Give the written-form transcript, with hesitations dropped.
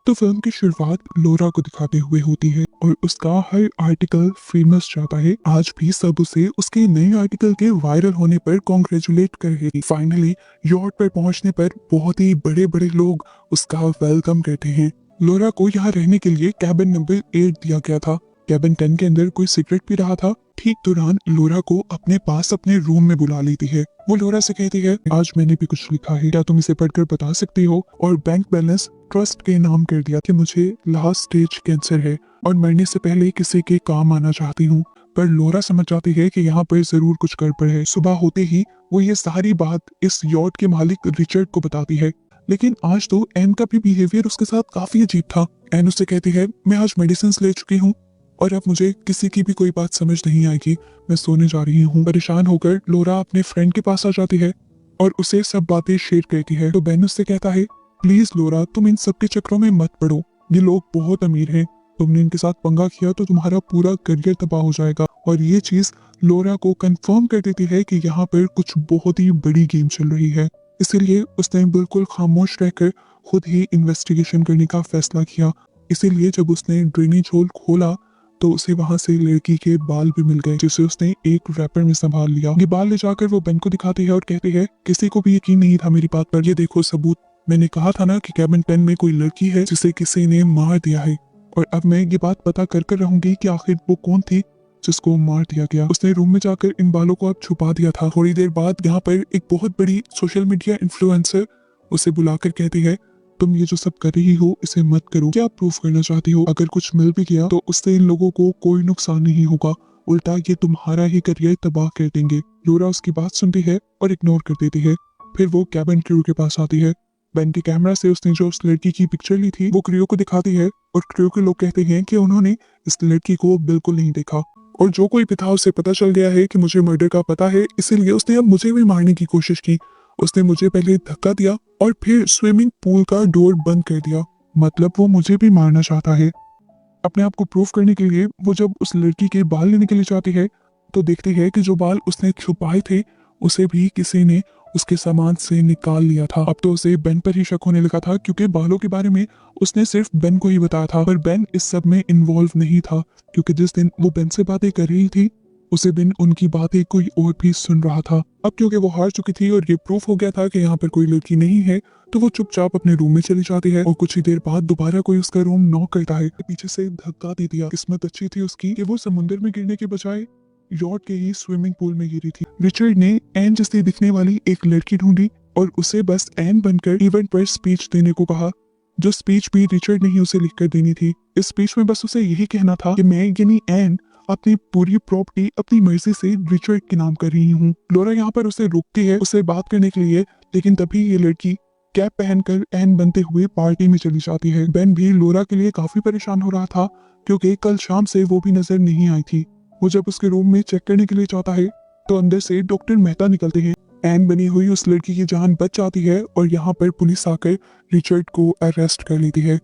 तो फिल्म की शुरुआत लोरा को दिखाते हुए होती है और उसका हर आर्टिकल फेमस जाता है। आज भी सब उसे उसके नए आर्टिकल के वायरल होने पर कॉन्ग्रेचुलेट कर रहे थे। फाइनली यॉट पर पहुंचने पर बहुत ही बड़े बड़े लोग उसका वेलकम करते हैं। लोरा को यहाँ रहने के लिए कैबिन नंबर 8 दिया गया था। कैबिन 10 के अंदर कोई सिगरेट पी रहा था। ठीक दौरान लोरा को अपने पास अपने रूम में बुला लेती है। वो लोरा से कहती है, आज मैंने भी कुछ लिखा है, क्या तुम इसे पढ़कर बता सकती हो? और बैंक बैलेंस ट्रस्ट के नाम कर दिया कि मुझे लास्ट स्टेज कैंसर है और मरने से पहले किसी के काम आना चाहती हूँ। पर लोरा समझ जाती है कि यहाँ पर जरूर कुछ गड़बड़ है। सुबह होते ही वो ये सारी बात इस यॉट के मालिक रिचर्ड को बताती है। लेकिन आज तो एन का भी बिहेवियर उसके साथ काफी अजीब था। एन उससे कहती है, मैं आज मेडिसिन ले चुकी हूँ और अब मुझे किसी की भी कोई बात समझ नहीं आएगी, मैं सोने जा रही हूँ। परेशान होकर लोरा अपने फ्रेंड के पास आ जाती है और उसे सब बातें शेयर करती है। तो बेन उससे कहता है, प्लीज लोरा, तुम इन सब के चक्रों में मत पड़ो, ये लोग बहुत अमीर हैं, तुमने इनके साथ पंगा किया तो तुम्हारा पूरा करियर तबाह हो जाएगा। और ये चीज लोरा को कंफर्म कर देती है कि यहाँ पर कुछ बहुत ही बड़ी गेम चल रही है। इसीलिए उसने बिल्कुल खामोश रहकर खुद ही इन्वेस्टिगेशन करने का फैसला किया। इसीलिए जब उसने ड्रेनेज होल खोला तो उसे वहां से लड़की के बाल भी मिल गए, जिसे उसने एक रैपर में संभाल लिया। ये बाल ले जाकर वो बेन को दिखाती है और कहती है, किसी को भी यकीन नहीं था मेरी बात पर, ये देखो सबूत। मैंने कहा था ना कि कैबिन 10 में कोई लड़की है जिसे किसी ने मार दिया है, और अब मैं ये बात पता कर रहूंगी कि आखिर वो कौन थी जिसको मार दिया गया। उसने रूम में जाकर इन बालों को अब छुपा दिया था। थोड़ी देर बाद यहाँ पर एक बहुत बड़ी सोशल मीडिया इन्फ्लुएंसर उसे बुलाकर कहती है, तुम ये जो सब कर रही हो इसे मत करो। क्या प्रूफ करना चाहती हो? अगर कुछ मिल भी गया तो उससे इन लोगों को कोई नुकसान नहीं होगा, उल्टा ये तुम्हारा ही करियर तबाह कर देंगे। लोरा उसकी बात सुनती है और इग्नोर कर देती है। फिर वो कैबिन क्रू के पास आती है। बेन के कैमरा से उसने जो उस लड़की की पिक्चर ली थी वो क्रू को दिखाती है और क्रू के लोग कहते हैं कि उन्होंने इस लड़की को बिल्कुल नहीं देखा, और जो कोई भी था उसे पता चल गया है कि मुझे मर्डर का पता है, इसीलिए उसने अब मुझे भी मारने की कोशिश की। उसने मुझे पहले धक्का दिया और फिर स्विमिंग पूल का डोर बंद कर दिया। मतलब वो मुझे भी मारना चाहता है। अपने आप को प्रूफ करने के लिए वो जब उस लड़की के बाल लेने के लिए जाती है तो देखती है कि जो बाल उसने छुपाए थे उसे भी किसी ने उसके सामान से निकाल लिया था। अब तो उसे बेन पर ही शक होने लगा था, क्योंकि बालों के बारे में उसने सिर्फ बेन को ही बताया था। पर बेन इस सब में इन्वॉल्व नहीं था, क्योंकि जिस दिन वो बेन से बातें कर रही थी उसी दिन उनकी बातें कोई और भी सुन रहा था। अब क्योंकि वो हार चुकी थी और ये प्रूफ हो गया था कि यहाँ पर कोई लड़की नहीं है, तो वो चुपचाप अपने रूम में चली जाती है। और कुछ ही देर बाद दोबारा कोई उसका रूम नॉक करता है। पीछे से धक्का दे दिया। किस्मत अच्छी थी उसकी कि वो समुद्र में गिरने के बजाय यॉट के ही स्विमिंग पूल में गिरी थी। रिचर्ड ने एन जैसी दिखने वाली एक लड़की ढूंढी और उसे बस एन बनकर इवेंट पर स्पीच देने को कहा, जो स्पीच भी रिचर्ड ने ही उसे लिखकर देनी थी। इस स्पीच में बस उसे यही कहना था कि मैं यानी एन अपनी पूरी प्रॉपर्टी अपनी मर्जी से रिचर्ड के नाम कर रही हूँ। लोरा यहाँ पर उसे रोकती है उससे बात करने के लिए, लेकिन तभी ये लड़की कैप पहनकर एन बनते हुए पार्टी में चली जाती है। बेन भी लोरा के लिए काफी परेशान हो रहा था, क्योंकि कल शाम से वो भी नजर नहीं आई थी। वो जब उसके रूम में चेक करने के लिए जाता है तो अंदर से डॉक्टर मेहता निकलते हैं। एन बनी हुई उस लड़की की जान बच जाती है और यहाँ पर पुलिस आकर रिचर्ड को अरेस्ट कर लेती है।